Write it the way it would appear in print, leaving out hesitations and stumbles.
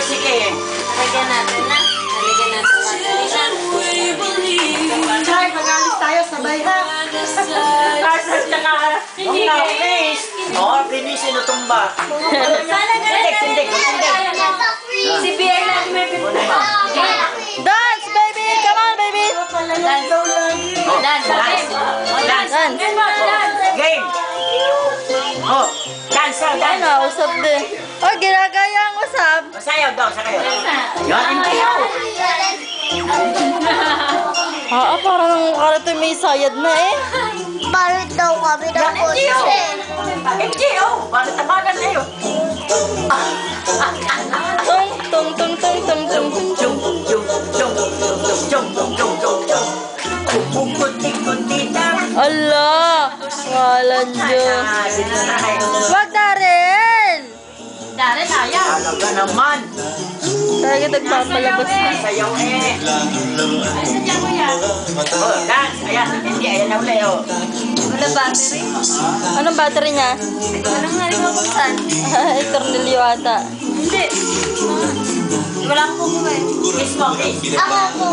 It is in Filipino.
Sige. Halika natin na. Halika natin. Chay, mag-alis tayo, sabay ha. Tarzan tsaka hindi finish. Oo, finish inutumba. Sana Tindig. Si Pierre natin may pinunta. Dance, baby! Come on, baby! Dance. Game. Oh, dance. Ano, usap din. Oh, ginagaya ang usap. Sayaw daw, sayaw. Yan, intiyaw. Parang karito may sayad na eh. Bakit daw kami na kotse? Intiyaw. Bakit tabagan kayo? Tung, tung, tung, tung, tung, tung, tung. Ala! Walan Diyos. Wag na rin! Dari tayo. Talaga naman. Talaga nagpapalabas na. Sayaw eh. Oh, dance. Ayan, hindi. Ayan na uli, oh. Wala battery. Anong battery niya? Anong nga rin mabuksan? Ay, tornilyo ata. Hindi. Wala akong kukuha eh. Kiss mo, kiss. Ako po,